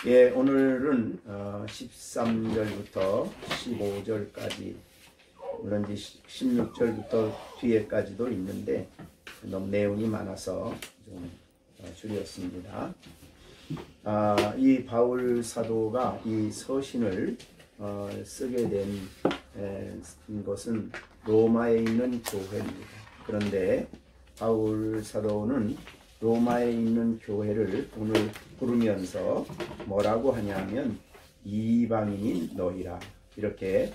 예, 오늘은 13절부터 15절까지, 물론 이제 16절부터 뒤에까지도 있는데 너무 내용이 많아서 좀 줄였습니다. 이 바울 사도가 이 서신을 쓰게 된 것은 로마에 있는 교회입니다. 그런데 바울 사도는 로마에 있는 교회를 오늘 부르면서 뭐라고 하냐면 이방인인 너희라, 이렇게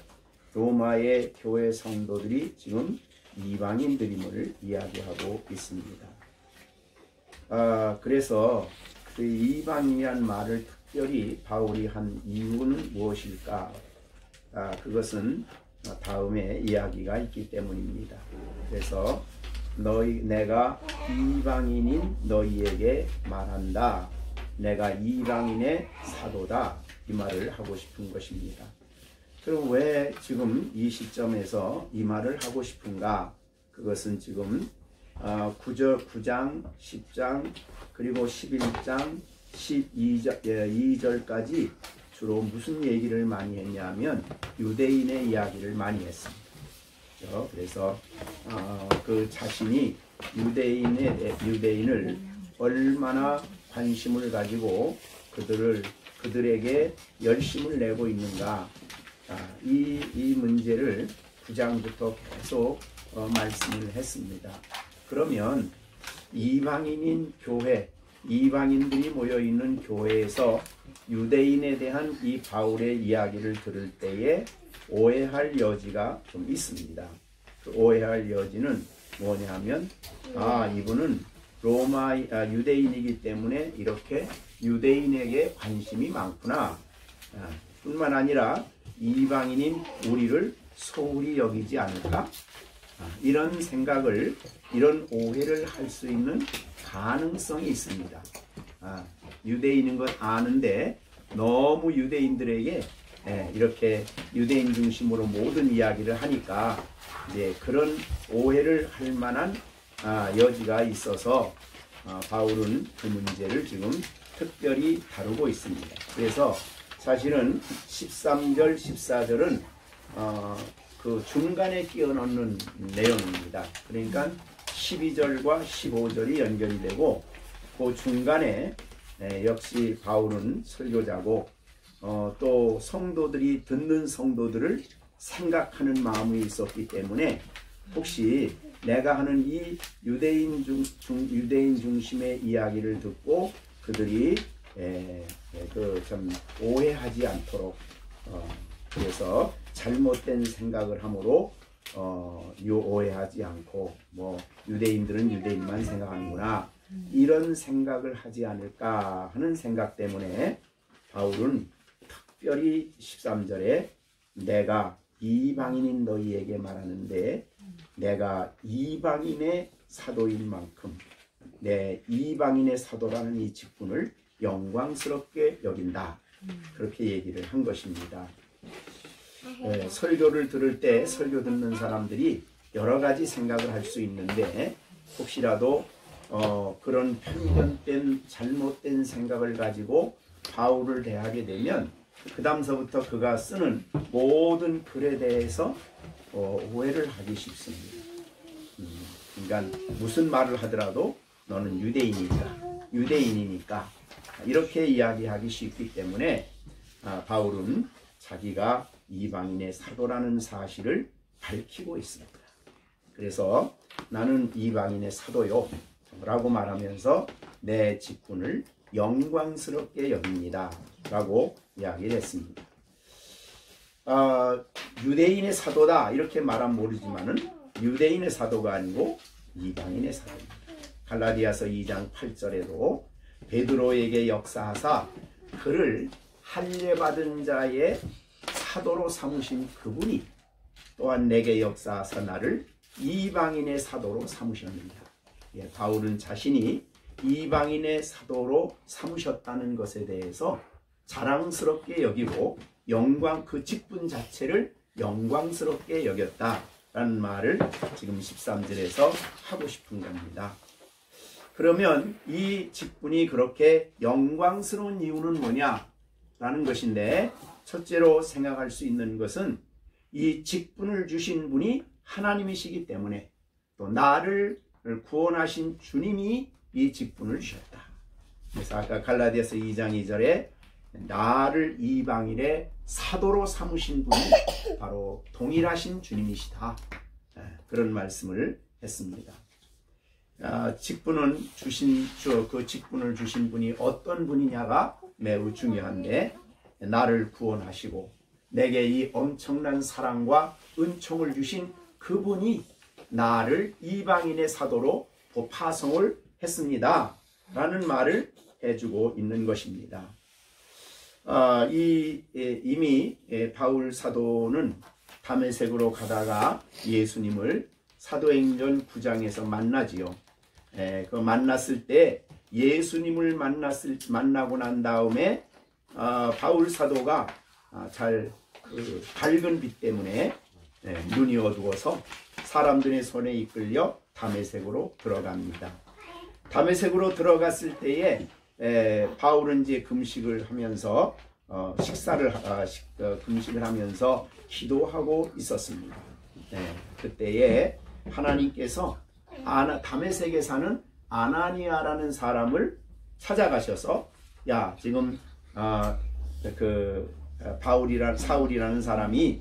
로마의 교회 성도들이 지금 이방인들임을 이야기하고 있습니다. 그래서 그 이방인이란 말을 특별히 바울이 한 이유는 무엇일까? 그것은 다음에 이야기가 있기 때문입니다. 그래서 내가 이방인인 너희에게 말한다. 내가 이방인의 사도다. 이 말을 하고 싶은 것입니다. 그럼 왜 지금 이 시점에서 이 말을 하고 싶은가? 그것은 지금 9장, 10장, 그리고 11장, 12절까지 주로 무슨 얘기를 많이 했냐면 유대인의 이야기를 많이 했습니다. 그래서 그 자신이 유대인을 얼마나 관심을 가지고 그들에게 열심을 내고 있는가, 이 문제를 9장부터 계속 말씀을 했습니다. 그러면 이방인인 교회, 이방인들이 모여있는 교회에서 유대인에 대한 이 바울의 이야기를 들을 때에 오해할 여지가 좀 있습니다. 그 오해할 여지는 뭐냐면 이분은 유대인이기 때문에 이렇게 유대인에게 관심이 많구나, 뿐만 아니라 이방인인 우리를 소홀히 여기지 않을까, 이런 생각을, 이런 오해를 할 수 있는 가능성이 있습니다. 유대인인 것 아는데 너무 유대인들에게 이렇게 유대인 중심으로 모든 이야기를 하니까 이제 그런 오해를 할 만한 여지가 있어서 바울은 그 문제를 지금 특별히 다루고 있습니다. 그래서 사실은 13절, 14절은 그 중간에 끼워 넣는 내용입니다. 그러니까 12절과 15절이 연결이 되고, 그 중간에 역시 바울은 설교자고 또 성도들이, 듣는 성도들을 생각하는 마음이 있었기 때문에 혹시 내가 하는 이 유대인 중심의 이야기를 듣고 그들이 좀 오해하지 않도록, 그래서 잘못된 생각을 함으로 오해하지 않고, 유대인들은 유대인만 생각하는구나, 이런 생각을 하지 않을까 하는 생각 때문에 바울은 특별히 13절에 내가 이방인인 너희에게 말하는데, 내가 이방인의 사도인 만큼 내 이방인의 사도라는 이 직분을 영광스럽게 여긴다, 그렇게 얘기를 한 것입니다. 설교를 들을 때 설교 듣는 사람들이 여러 가지 생각을 할 수 있는데, 혹시라도 그런 편견된 잘못된 생각을 가지고 바울을 대하게 되면 그 다음서부터 그가 쓰는 모든 글에 대해서 오해를 하기 쉽습니다. 그러니까 무슨 말을 하더라도 너는 유대인이니까 이렇게 이야기하기 쉽기 때문에 바울은 자기가 이방인의 사도라는 사실을 밝히고 있습니다. 그래서 나는 이방인의 사도요 라고 말하면서 내 직분을 영광스럽게 여깁니다 라고 이야기를 했습니다. 유대인의 사도다 이렇게 말하면 모르지만은 유대인의 사도가 아니고 이방인의 사도입니다. 갈라디아서 2장 8절에도 베드로에게 역사하사 그를 할례받은 자의 사도로 삼으신 그분이 또한 내게 역사하사 나를 이방인의 사도로 삼으셨느니라. 바울은 자신이 이방인의 사도로 삼으셨다는 것에 대해서 자랑스럽게 여기고 그 직분 자체를 영광스럽게 여겼다라는 말을 지금 13절에서 하고 싶은 겁니다. 그러면 이 직분이 그렇게 영광스러운 이유는 뭐냐? 라는 것인데, 첫째로 생각할 수 있는 것은 이 직분을 주신 분이 하나님이시기 때문에, 또 나를 구원하신 주님이 이 직분을 주셨다. 그래서 아까 갈라디아서 2장 2절에 나를 이방인의 사도로 삼으신 분이 바로 동일하신 주님이시다. 그런 말씀을 했습니다. 직분은 그 직분을 주신 분이 어떤 분이냐가 매우 중요한데, 나를 구원하시고 내게 이 엄청난 사랑과 은총을 주신 그분이 나를 이방인의 사도로 파송을 했습니다. 라는 말을 해주고 있는 것입니다. 이미 바울 사도는 다메섹으로 가다가 예수님을 사도행전 9장에서 만나지요. 그 만났을 때 예수님을 만나고 난 다음에 바울 사도가 밝은 빛 때문에 눈이 어두워서 사람들의 손에 이끌려 다메섹으로 들어갑니다. 다메섹으로 들어갔을 때에 바울은 이제 금식을 하면서 금식을 하면서 기도하고 있었습니다. 그때에 하나님께서 다메섹에 사는 아나니아라는 사람을 찾아가셔서, 야, 지금 사울이라는 사람이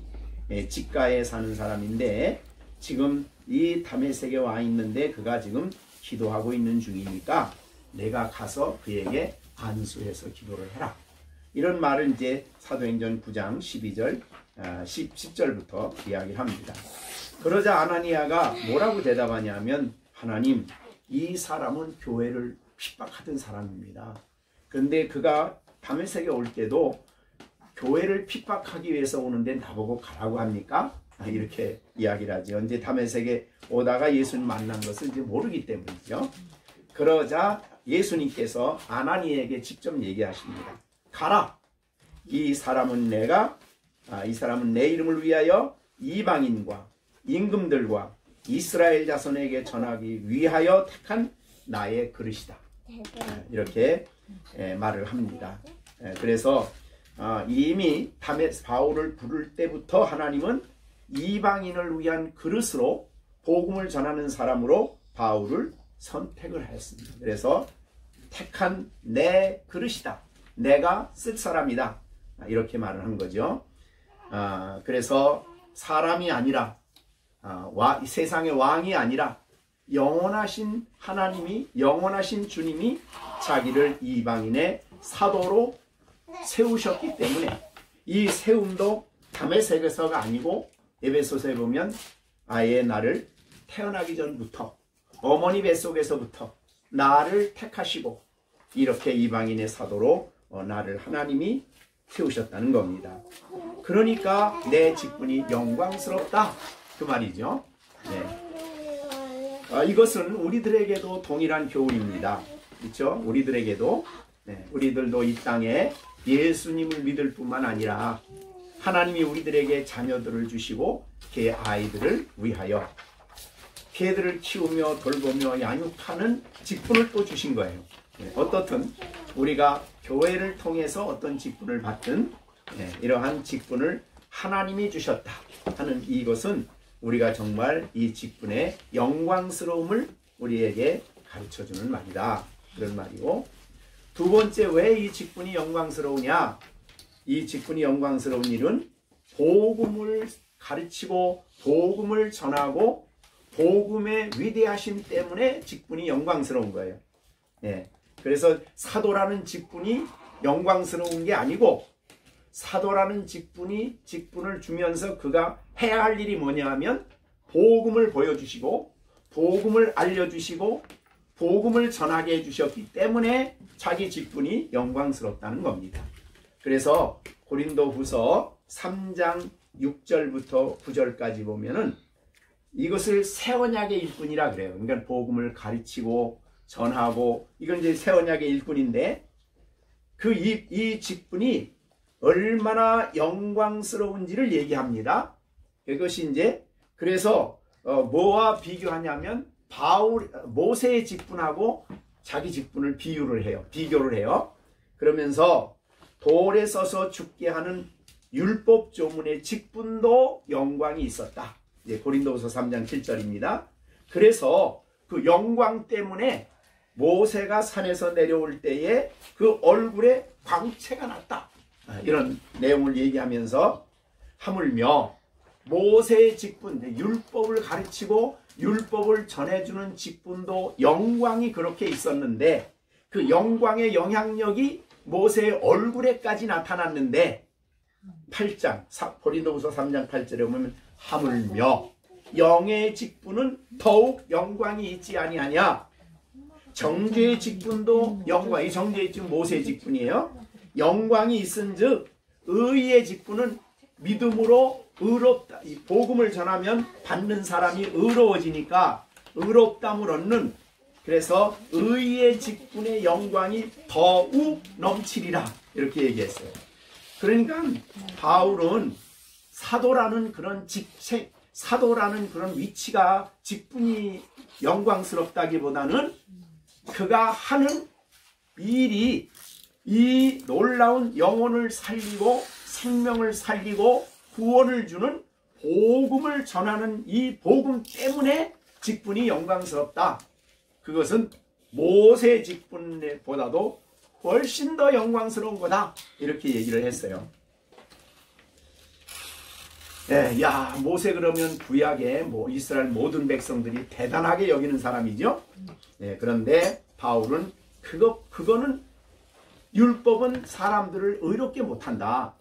직가에 사는 사람인데 지금 이 다메섹에 와 있는데 그가 지금 기도하고 있는 중이니까 내가 가서 그에게 안수해서 기도를 해라. 이런 말을 이제 사도행전 9장 12절, 10절부터 이야기합니다. 그러자 아나니아가 뭐라고 대답하냐면, 하나님, 이 사람은 교회를 핍박하던 사람입니다. 그런데 그가 다메섹에 올 때도 교회를 핍박하기 위해서 오는데 나보고 가라고 합니까? 이렇게 이야기를 하죠. 이제 다메섹에 오다가 예수님 만난 것을 이제 모르기 때문이죠. 그러자 예수님께서 아나니에게 직접 얘기하십니다. 가라. 이 사람은 내 이름을 위하여 이방인과 임금들과 이스라엘 자손에게 전하기 위하여 택한 나의 그릇이다. 이렇게 말을 합니다. 그래서 이미 바울을 부를 때부터 하나님은 이방인을 위한 그릇으로 복음을 전하는 사람으로 바울을 선택을 하였습니다. 그래서 택한 내 그릇이다. 내가 쓸 사람이다. 이렇게 말을 한 거죠. 그래서 사람이 아니라 세상의 왕이 아니라 영원하신 하나님이, 영원하신 주님이 자기를 이방인의 사도로 세우셨기 때문에 이 세움도 다메섹에서가 아니고 에베소서에 보면 아예 나를 태어나기 전부터 어머니 뱃속에서부터 나를 택하시고 이렇게 이방인의 사도로 나를 하나님이 세우셨다는 겁니다. 그러니까 내 직분이 영광스럽다, 그 말이죠. 이것은 우리들에게도 동일한 교훈입니다. 그렇죠? 우리들에게도, 우리들도 이 땅에 예수님을 믿을 뿐만 아니라 하나님이 우리들에게 자녀들을 주시고 그 아이들을 위하여 걔들을 키우며 돌보며 양육하는 직분을 또 주신 거예요. 어떻든 우리가 교회를 통해서 어떤 직분을 받든 이러한 직분을 하나님이 주셨다 하는 이것은 우리가 정말 이 직분의 영광스러움을 우리에게 가르쳐주는 말이다, 그런 말이고, 두 번째, 왜 이 직분이 영광스러우냐? 이 직분이 영광스러운 일은 복음을 가르치고 복음을 전하고 복음의 위대하심 때문에 직분이 영광스러운 거예요. 그래서 사도라는 직분이 영광스러운 게 아니고, 사도라는 직분을 주면서 그가 해야 할 일이 뭐냐 하면 복음을 보여주시고 복음을 알려주시고 복음을 전하게 해주셨기 때문에 자기 직분이 영광스럽다는 겁니다. 그래서 고린도후서 3장 6절부터 9절까지 보면은 이것을 새 언약의 일꾼이라 그래요. 그러니까 복음을 가르치고 전하고, 이건 이제 새 언약의 일꾼인데 이 직분이 얼마나 영광스러운지를 얘기합니다. 이것이 이제, 그래서 뭐와 비교하냐면 모세의 직분하고 자기 직분을 비교를 해요. 그러면서 돌에 써서 죽게 하는 율법 조문의 직분도 영광이 있었다. 고린도후서 3장 7절입니다. 그래서 그 영광 때문에 모세가 산에서 내려올 때에 그 얼굴에 광채가 났다. 이런 내용을 얘기하면서 하물며 모세의 직분, 율법을 가르치고 율법을 전해주는 직분도 영광이 그렇게 있었는데 그 영광의 영향력이 모세의 얼굴에까지 나타났는데 8장 고린도후서 3장 8절에 보면 하물며 영의 직분은 더욱 영광이 있지 아니하냐. 정죄의 직분도 영광이, 정죄의 직분 모세의 직분이에요. 영광이 있은즉 의의 직분은 믿음으로 의롭다. 이 복음을 전하면 받는 사람이 의로워지니까 의롭담을 얻는, 그래서 의의 직분의 영광이 더욱 넘치리라 이렇게 얘기했어요. 그러니까 바울은 사도라는 그런 직책, 사도라는 그런 위치가 직분이 영광스럽다기보다는 그가 하는 일이 이 놀라운 영혼을 살리고 생명을 살리고 구원을 주는 복음을 전하는 이 복음 때문에 직분이 영광스럽다. 그것은 모세 직분보다도 훨씬 더 영광스러운 거다. 이렇게 얘기를 했어요. 야, 모세 그러면 구약의 이스라엘 모든 백성들이 대단하게 여기는 사람이죠. 그런데 바울은 그거는 율법은 사람들을 의롭게 못한다.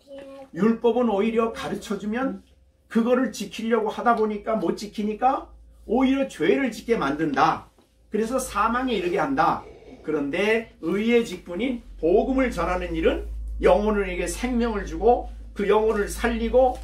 율법은 오히려 가르쳐주면 그거를 지키려고 하다 보니까 못 지키니까 오히려 죄를 짓게 만든다. 그래서 사망에 이르게 한다. 그런데 의의 직분인 복음을 전하는 일은 영혼에게 생명을 주고 그 영혼을 살리고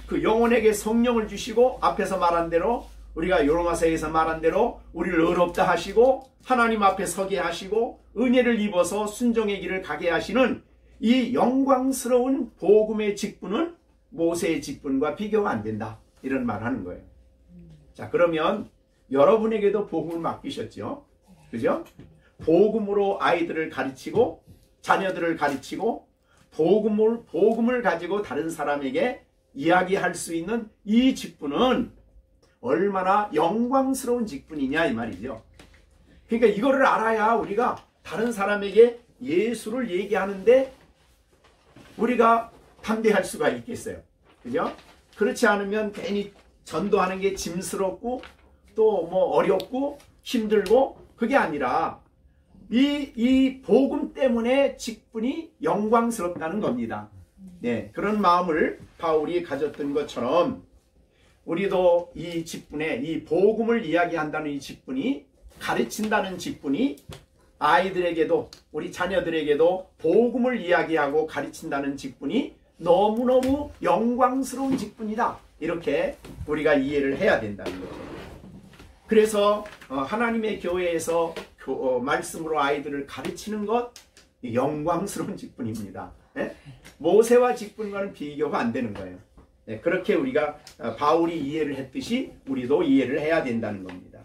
그 영혼에게 성령을 주시고 앞에서 말한 대로 우리가 요로마서에서 말한 대로 우리를 의롭다 하시고 하나님 앞에 서게 하시고 은혜를 입어서 순종의 길을 가게 하시는 이 영광스러운 복음의 직분은 모세의 직분과 비교가 안 된다. 이런 말을 하는 거예요. 자, 그러면 여러분에게도 복음을 맡기셨죠? 그죠? 복음으로 아이들을 가르치고 자녀들을 가르치고 복음을 가지고 다른 사람에게 이야기할 수 있는 이 직분은 얼마나 영광스러운 직분이냐 이 말이죠. 그러니까 이거를 알아야 우리가 다른 사람에게 예수를 얘기하는데 우리가 담대할 수가 있겠어요. 그죠? 그렇지 않으면 괜히 전도하는 게 짐스럽고 또 어렵고 힘들고 그게 아니라 이 복음 때문에 직분이 영광스럽다는 겁니다. 그런 마음을 바울이 가졌던 것처럼 우리도 이 직분에 이 복음을 이야기한다는 이 직분이 가르친다는 직분이 아이들에게도 우리 자녀들에게도 복음을 이야기하고 가르친다는 직분이 너무너무 영광스러운 직분이다. 이렇게 우리가 이해를 해야 된다는 거죠. 그래서 하나님의 교회에서 말씀으로 아이들을 가르치는 것 영광스러운 직분입니다. 모세와 직분과는 비교가 안 되는 거예요. 그렇게 우리가 바울이 이해를 했듯이 우리도 이해를 해야 된다는 겁니다.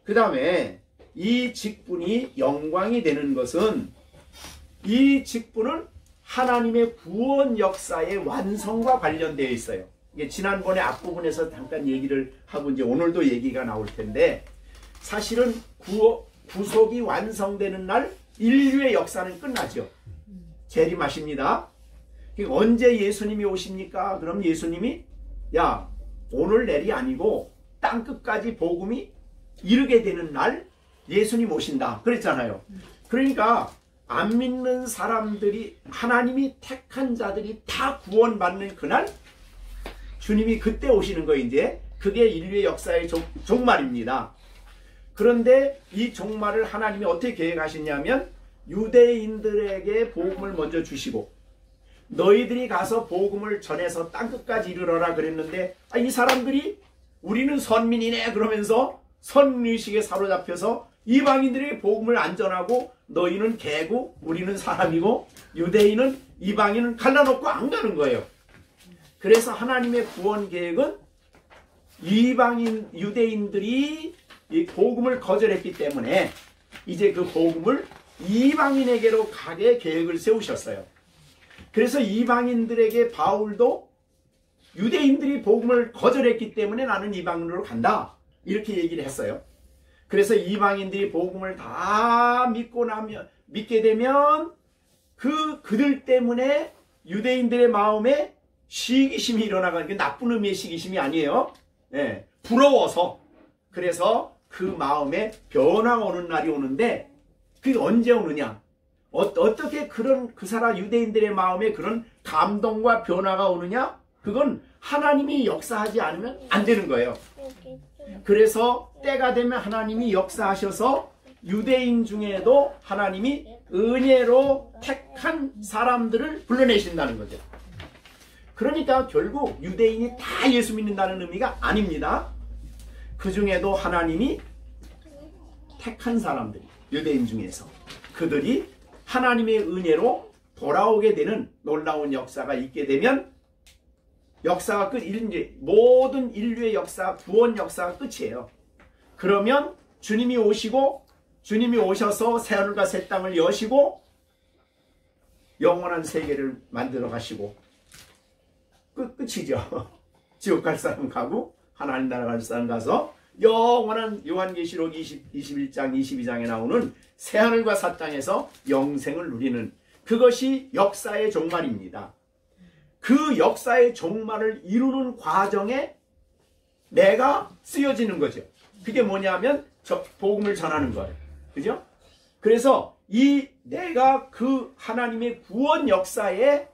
그 다음에 이 직분이 영광이 되는 것은 이 직분은 하나님의 구원 역사의 완성과 관련되어 있어요. 이게 지난번에 앞부분에서 잠깐 얘기를 하고 이제 오늘도 얘기가 나올 텐데 사실은 구속이 완성되는 날 인류의 역사는 끝나죠. 재림하십니다. 언제 예수님이 오십니까? 그럼 예수님이 야 오늘 내일이 아니고 땅끝까지 복음이 이르게 되는 날 예수님 오신다 그랬잖아요. 그러니까 안 믿는 사람들이 하나님이 택한 자들이 다 구원받는 그날 주님이 그때 오시는 거 이제 그게 인류의 역사의 종말입니다. 그런데 이 종말을 하나님이 어떻게 계획하셨냐면 유대인들에게 복음을 먼저 주시고 너희들이 가서 복음을 전해서 땅끝까지 이르러라 그랬는데 이 사람들이 우리는 선민이네 그러면서 선의식에 사로잡혀서 이방인들의 복음을 안 전하고 너희는 개고 우리는 사람이고 유대인은 이방인은 갈라놓고 안 가는 거예요. 그래서 하나님의 구원 계획은 이방인 유대인들이 이 복음을 거절했기 때문에 이제 그 복음을 이방인에게로 가게 계획을 세우셨어요. 그래서 이방인들에게 바울도 유대인들이 복음을 거절했기 때문에 나는 이방인으로 간다, 이렇게 얘기를 했어요. 그래서 이방인들이 복음을 다 믿게 되면 그들 때문에 유대인들의 마음에 시기심이 일어나가는 게 나쁜 의미의 시기심이 아니에요. 예, 부러워서. 그래서 그 마음에 변화가 오는 날이 오는데, 그게 언제 오느냐? 어떻게 그 사람 유대인들의 마음에 그런 감동과 변화가 오느냐? 그건 하나님이 역사하지 않으면 안 되는 거예요. 그래서 때가 되면 하나님이 역사하셔서 유대인 중에도 하나님이 은혜로 택한 사람들을 불러내신다는 거죠. 그러니까 결국 유대인이 다 예수 믿는다는 의미가 아닙니다. 그 중에도 하나님이 택한 사람들이, 유대인 중에서 그들이 하나님의 은혜로 돌아오게 되는 놀라운 역사가 있게 되면, 역사가 모든 인류의 역사, 구원 역사가 끝이에요. 그러면 주님이 오셔서 새하늘과 새 땅을 여시고 영원한 세계를 만들어 가시고 끝이죠. 지옥 갈 사람 가고 하나님 나라 갈 사람 가서 영원한, 요한계시록 21장 22장에 나오는 새하늘과 새 땅에서 영생을 누리는, 그것이 역사의 종말입니다. 그 역사의 종말을 이루는 과정에 내가 쓰여지는 거죠. 그게 뭐냐면 복음을 전하는 거예요. 그죠? 그래서 내가 그 하나님의 구원 역사에,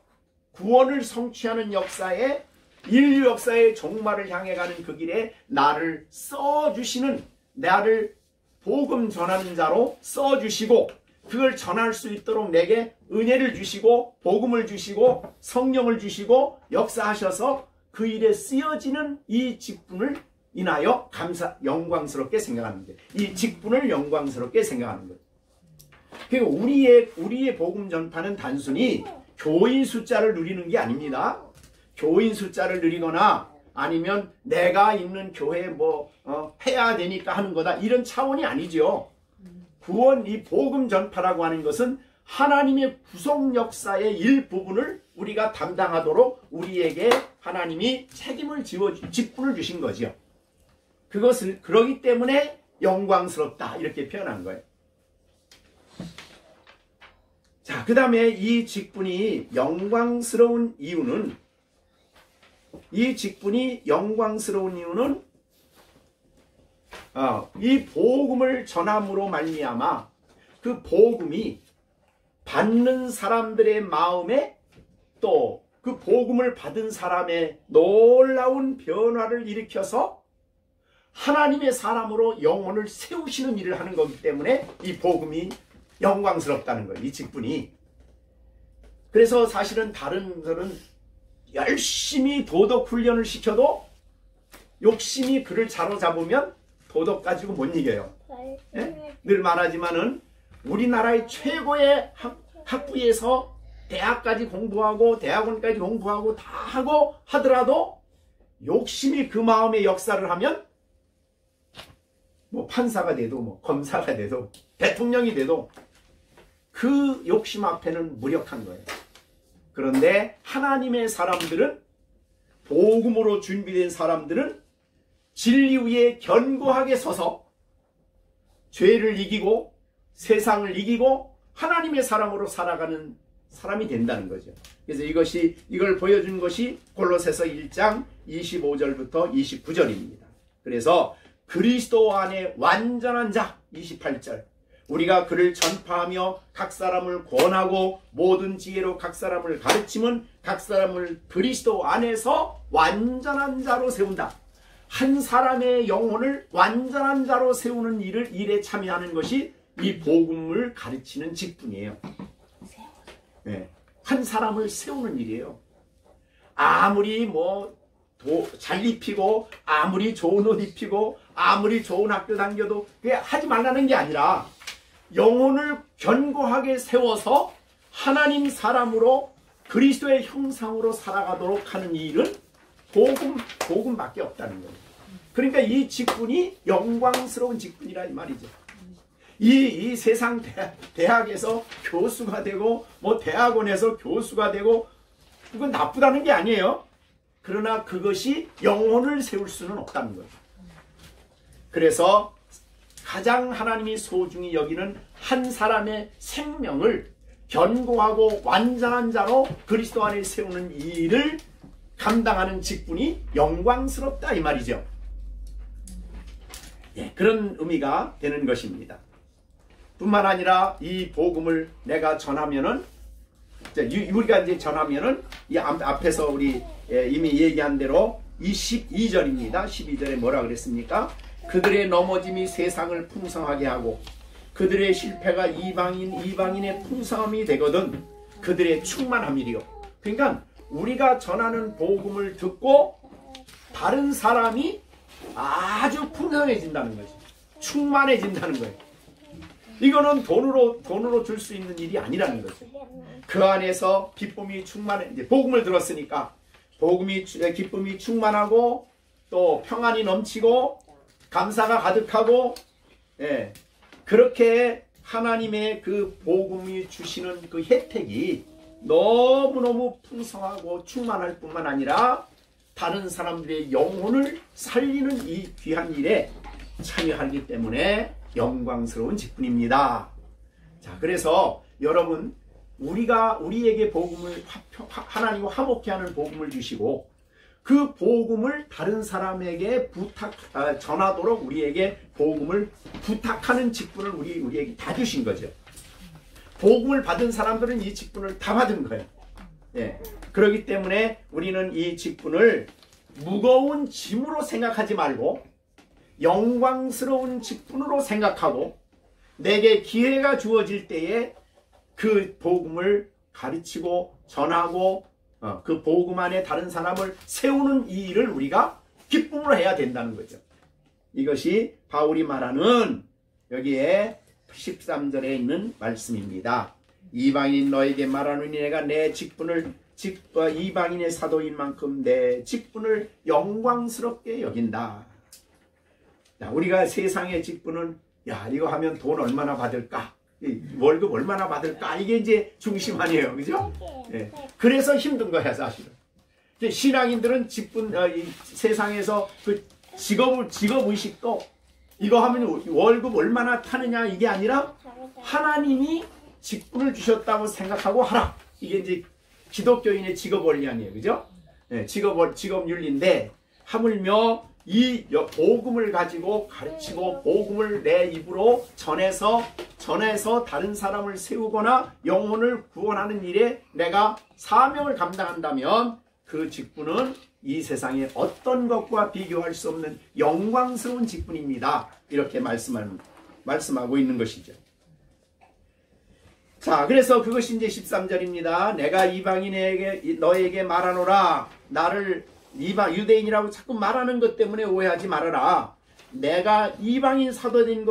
구원을 성취하는 역사에, 인류 역사의 종말을 향해 가는 그 길에 나를 써주시는, 나를 복음 전하는 자로 써주시고, 그걸 전할 수 있도록 내게 은혜를 주시고 복음을 주시고 성령을 주시고 역사하셔서 그 일에 쓰여지는 이 직분을 인하여 영광스럽게 생각하는 거예요. 이 직분을 영광스럽게 생각하는 거예요. 그러니까 우리의 복음 전파는 단순히 교인 숫자를 누리는 게 아닙니다. 교인 숫자를 누리거나 아니면 내가 있는 교회에 해야 되니까 하는 거다, 이런 차원이 아니죠. 구원, 이 복음 전파라고 하는 것은 하나님의 구속 역사의 일부분을 우리가 담당하도록 우리에게 하나님이 책임을 직분을 주신 거죠. 그것을 그러기 때문에 영광스럽다, 이렇게 표현한 거예요. 자, 그 다음에 이 직분이 영광스러운 이유는, 이 복음을 전함으로 말미암아 그 복음이 받는 사람들의 마음에, 또 그 복음을 받은 사람의 놀라운 변화를 일으켜서 하나님의 사람으로 영혼을 세우시는 일을 하는 거기 때문에 이 복음이 영광스럽다는 거예요. 이 직분이. 그래서 사실은 다른 분들은 열심히 도덕 훈련을 시켜도 욕심이 그를 사로잡으면 도덕 가지고 못 이겨요. 예? 늘 말하지만은 우리나라의 최고의 학부에서 대학까지 공부하고 대학원까지 공부하고 다 하고 하더라도 욕심이 그 마음의 역사를 하면 판사가 돼도 검사가 돼도 대통령이 돼도 그 욕심 앞에는 무력한 거예요. 그런데 하나님의 사람들은, 복음으로 준비된 사람들은 진리 위에 견고하게 서서 죄를 이기고 세상을 이기고 하나님의 사람으로 살아가는 사람이 된다는 거죠. 그래서 이걸 보여준 것이 골로새서 1장 25절부터 29절입니다. 그래서 그리스도 안에 완전한 자, 28절, 우리가 그를 전파하며 각 사람을 권하고 모든 지혜로 각 사람을 가르치면 각 사람을 그리스도 안에서 완전한 자로 세운다. 한 사람의 영혼을 완전한 자로 세우는 일에 참여하는 것이 이 복음을 가르치는 직분이에요. 네. 한 사람을 세우는 일이에요. 아무리 잘 입히고 아무리 좋은 옷 입히고 아무리 좋은 학교 다녀도 그게 하지 말라는 게 아니라 영혼을 견고하게 세워서 하나님 사람으로 그리스도의 형상으로 살아가도록 하는 일은 복음밖에 없다는 거예요. 그러니까 이 직분이 영광스러운 직분이라 이 말이죠. 이 세상 대학에서 교수가 되고 뭐 대학원에서 교수가 되고 그건 나쁘다는 게 아니에요. 그러나 그것이 영혼을 세울 수는 없다는 거예요. 그래서 가장 하나님이 소중히 여기는 한 사람의 생명을 견고하고 완전한 자로 그리스도 안에 세우는 이 일을 감당하는 직분이 영광스럽다 이 말이죠. 예, 그런 의미가 되는 것입니다. 뿐만 아니라 이 복음을 내가 전하면은 우리가 이제 전하면은 이 앞에서 우리 이미 얘기한 대로 12절입니다. 12절에 뭐라 그랬습니까? 그들의 넘어짐이 세상을 풍성하게 하고 그들의 실패가 이방인의 풍성함이 되거든 그들의 충만함이리요. 그러니까 우리가 전하는 복음을 듣고 다른 사람이 아주 풍성해진다는 거지. 충만해진다는 거예요. 이거는 돈으로 줄 수 있는 일이 아니라는 거죠. 그 안에서 기쁨이 충만해. 이제 복음을 들었으니까 기쁨이 충만하고 또 평안이 넘치고 감사가 가득하고, 예, 그렇게 하나님의 그 복음이 주시는 그 혜택이 너무너무 풍성하고 충만할 뿐만 아니라 다른 사람들의 영혼을 살리는 이 귀한 일에 참여하기 때문에 영광스러운 직분입니다. 자, 그래서 여러분, 우리에게 복음을 하나님과 화목케 하는 복음을 주시고 그 복음을 다른 사람에게 전하도록 우리에게 복음을 부탁하는 직분을 우리에게 다 주신 거죠. 복음을 받은 사람들은 이 직분을 다 받은 거예요. 예. 그렇기 때문에 우리는 이 직분을 무거운 짐으로 생각하지 말고 영광스러운 직분으로 생각하고 내게 기회가 주어질 때에 그 복음을 가르치고 전하고 그 복음 안에 다른 사람을 세우는 이 일을 우리가 기쁨으로 해야 된다는 거죠. 이것이 바울이 말하는 여기에 13절에 있는 말씀입니다. 이방인 너에게 말하노니 내가 내 직분을 이방인의 사도인 만큼 내 직분을 영광스럽게 여긴다. 자, 우리가 세상의 직분은 이거 하면 돈 얼마나 받을까? 월급 얼마나 받을까? 이게 이제 중심 아니에요. 그죠? 예. 그래서 힘든 거야, 사실은. 신앙인들은 직분, 세상에서 그 직업의식도 이거 하면 월급 얼마나 타느냐 이게 아니라 하나님이 직분을 주셨다고 생각하고 하라. 이게 이제 기독교인의 직업 원리 아니에요. 그죠? 예, 직업 윤리인데 하물며 이 복음을 가지고 가르치고 복음을 내 입으로 전해서 다른 사람을 세우거나 영혼을 구원하는 일에 내가 사명을 감당한다면 그 직분은 이 세상의 어떤 것과 비교할 수 없는 영광스러운 직분입니다. 이렇게 말씀하고 있는 것이죠. 자, 그래서 그것이 이제 13절입니다. 내가 이방인에게 너에게 말하노라. 나를 유대인이라고 자꾸 말하는 것 때문에 오해하지 말아라. 내가 이방인 사도된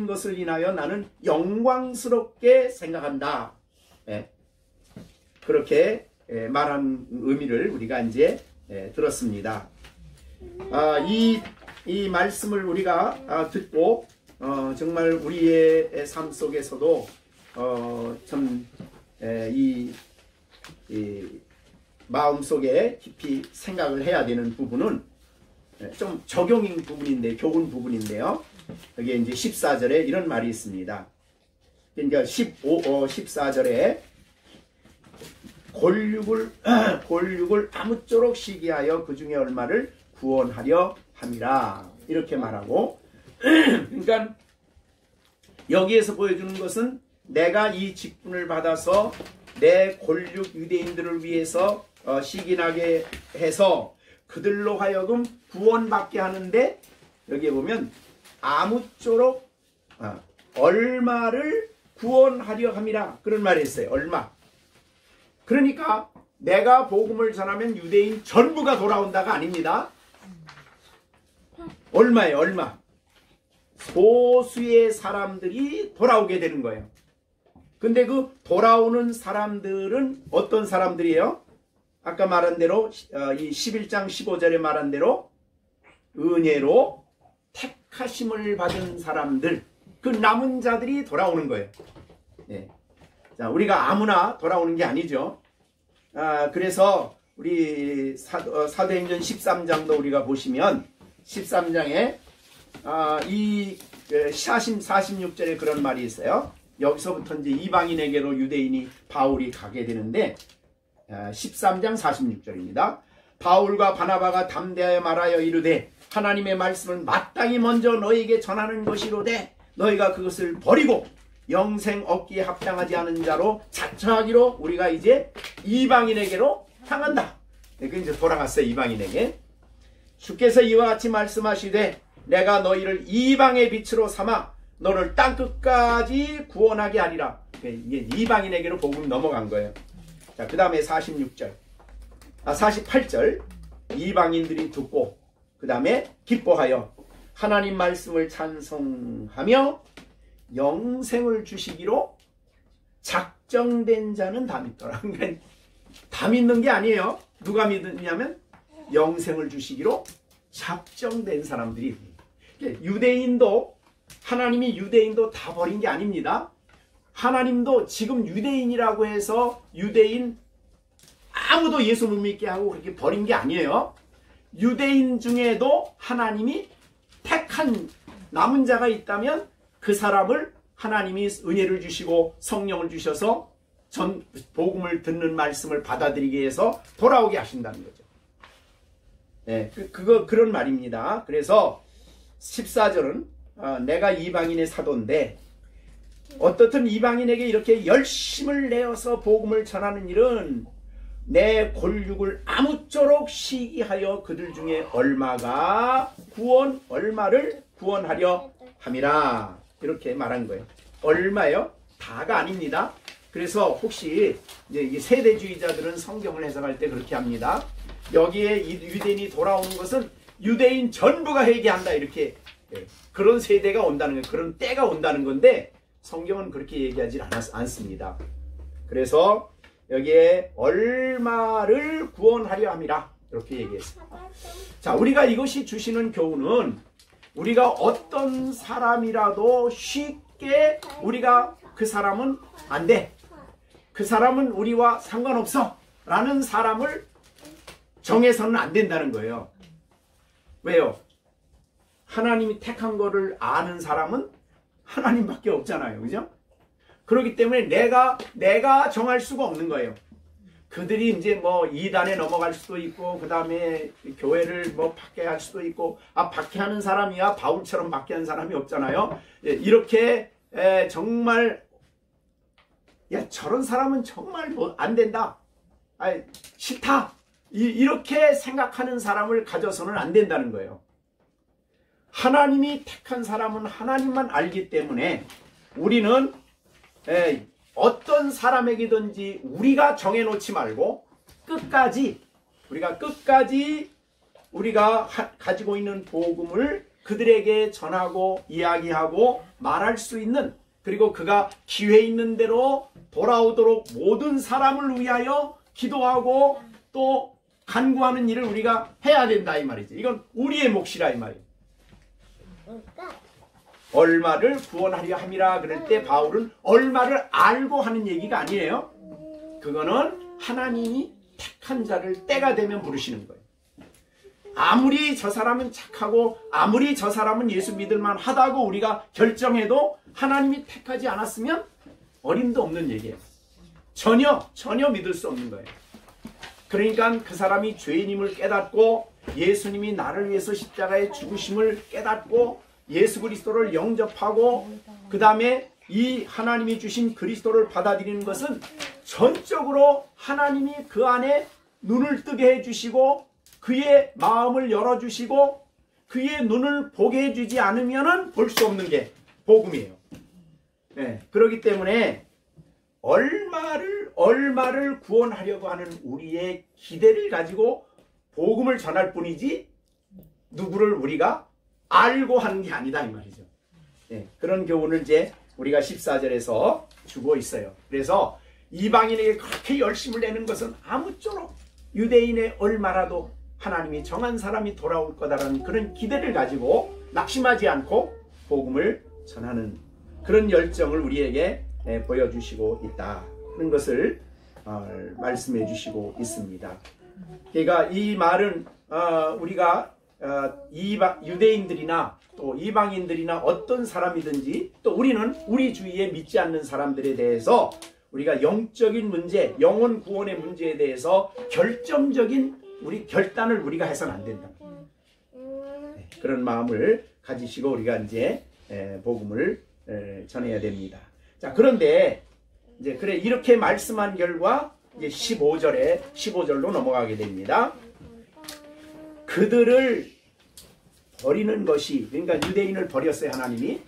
것을 인하여 나는 영광스럽게 생각한다. 예. 그렇게 말한 의미를 우리가 이제 들었습니다. 이 말씀을 우리가 듣고 정말 우리의 삶 속에서도 참 이 마음속에 깊이 생각을 해야 되는 부분은 좀 적용인 부분인데 교훈 부분인데요. 여기에 이제 14절에 이런 말이 있습니다. 그러니까 14절에 골육을 아무쪼록 시기하여 그 중에 얼마를 구원하려 함이라. 이렇게 말하고 그러니까 여기에서 보여주는 것은 내가 이 직분을 받아서 내 골육 유대인들을 위해서 시기나게 해서 그들로 하여금 구원받게 하는데 여기에 보면 아무쪼록 얼마를 구원하려 함이라 그런 말이 있어요. 얼마. 그러니까 내가 복음을 전하면 유대인 전부가 돌아온다가 아닙니다. 얼마예요? 얼마. 소수의 사람들이 돌아오게 되는 거예요. 근데 그 돌아오는 사람들은 어떤 사람들이에요? 아까 말한 대로 이 11장 15절에 말한 대로 은혜로 택하심을 받은 사람들, 그 남은 자들이 돌아오는 거예요. 예. 자, 우리가 아무나 돌아오는 게 아니죠. 그래서 우리 사도행전 13장도 우리가 보시면 13장에 이 46절에 그런 말이 있어요. 여기서부터 이제 이방인에게로 유대인이 바울이 가게 되는데 13장 46절입니다. 바울과 바나바가 담대하여 말하여 이르되 하나님의 말씀을 마땅히 먼저 너희에게 전하는 것이로되 너희가 그것을 버리고 영생 얻기에 합당하지 않은 자로 자처하기로 우리가 이제 이방인에게로 향한다. 그 이제 돌아갔어요. 이방인에게. 주께서 이와 같이 말씀하시되 내가 너희를 이방의 빛으로 삼아 너를 땅끝까지 구원하게 하리라. 이게 이방인에게로 복음이 넘어간 거예요. 자, 그 다음에 48절 이방인들이 듣고 그 다음에 기뻐하여 하나님 말씀을 찬송하며 영생을 주시기로 작정된 자는 다 믿더라. 그러니까 다 믿는 게 아니에요. 누가 믿느냐면 영생을 주시기로 작정된 사람들이. 유대인도 하나님이 유대인도 다 버린 게 아닙니다. 하나님도 지금 유대인이라고 해서 유대인 아무도 예수 못 믿게 하고 그렇게 버린 게 아니에요. 유대인 중에도 하나님이 택한 남은 자가 있다면 그 사람을 하나님이 은혜를 주시고 성령을 주셔서 복음을 듣는 말씀을 받아들이게 해서 돌아오게 하신다는 거죠. 네, 그런 말입니다. 그래서 14절은 내가 이방인의 사도인데 어떻든 이방인에게 이렇게 열심을 내어서 복음을 전하는 일은 내 골육을 아무쪼록 시기하여 그들 중에 얼마를 구원하려 함이라. 이렇게 말한 거예요. 얼마요? 다가 아닙니다. 그래서 혹시 이제 이 세대주의자들은 성경을 해석할 때 그렇게 합니다. 여기에 유대인이 돌아오는 것은 유대인 전부가 회개한다. 이렇게 그런 세대가 온다는 거예요. 그런 때가 온다는 건데 성경은 그렇게 얘기하지 않습니다. 그래서 여기에 얼마를 구원하려 함이라 이렇게 얘기했어요. 자, 우리가 이것이 주시는 교훈은 우리가 어떤 사람이라도 쉽게 우리가 그 사람은 안 돼, 그 사람은 우리와 상관없어 라는 사람을 정해서는 안 된다는 거예요. 왜요? 하나님이 택한 거를 아는 사람은 하나님밖에 없잖아요. 그죠? 그렇기 때문에 내가 정할 수가 없는 거예요. 그들이 이제 뭐 이단에 넘어갈 수도 있고 그 다음에 교회를 뭐 박해할 수도 있고 박해하는 사람이야 바울처럼 박해한 사람이 없잖아요. 이렇게 정말 저런 사람은 정말 뭐 안 된다, 싫다, 이렇게 생각하는 사람을 가져서는 안 된다는 거예요. 하나님이 택한 사람은 하나님만 알기 때문에 우리는 어떤 사람에게든지 우리가 정해놓지 말고 우리가 가지고 있는 복음을 그들에게 전하고 이야기하고 말할 수 있는, 그리고 그가 기회 있는 대로 돌아오도록 모든 사람을 위하여 기도하고 또 간구하는 일을 우리가 해야 된다 이 말이지. 이건 우리의 몫이라 이 말이에요. 얼마를 구원하려 함이라 그럴 때 바울은 얼마를 알고 하는 얘기가 아니에요. 그거는 하나님이 택한 자를 때가 되면 부르시는 거예요. 아무리 저 사람은 착하고 아무리 저 사람은 예수 믿을만 하다고 우리가 결정해도 하나님이 택하지 않았으면 어림도 없는 얘기예요. 전혀 믿을 수 없는 거예요. 그러니까 그 사람이 죄인임을 깨닫고 예수님이 나를 위해서 십자가에 죽으심을 깨닫고 예수 그리스도를 영접하고 그 다음에 이 하나님이 주신 그리스도를 받아들이는 것은 전적으로 하나님이 그 안에 눈을 뜨게 해주시고 그의 마음을 열어주시고 그의 눈을 보게 해주지 않으면 볼 수 없는 게 복음이에요. 네, 그렇기 때문에 얼마를 구원하려고 하는 우리의 기대를 가지고 복음을 전할 뿐이지 누구를 우리가 알고 하는 게 아니다 이 말이죠. 네, 그런 교훈을 이제 우리가 14절에서 주고 있어요. 그래서 이방인에게 그렇게 열심을 내는 것은 아무쪼록 유대인의 얼마라도 하나님이 정한 사람이 돌아올 거다라는 그런 기대를 가지고 낙심하지 않고 복음을 전하는 그런 열정을 우리에게 보여주시고 있다는 것을 말씀해 주시고 있습니다. 그러니까 이 말은 우리가 유대인들이나 또 이방인들이나 어떤 사람이든지 또 우리는 우리 주위에 믿지 않는 사람들에 대해서 우리가 영적인 문제, 영혼 구원의 문제에 대해서 결정적인 우리 결단을 우리가 해서는 안 된다. 그런 마음을 가지시고 우리가 이제 복음을 전해야 됩니다. 자, 그런데 이제 그래 이렇게 말씀한 결과 이제 15절로 넘어가게 됩니다. 그들을 버리는 것이, 그러니까 유대인을 버렸어요, 하나님이.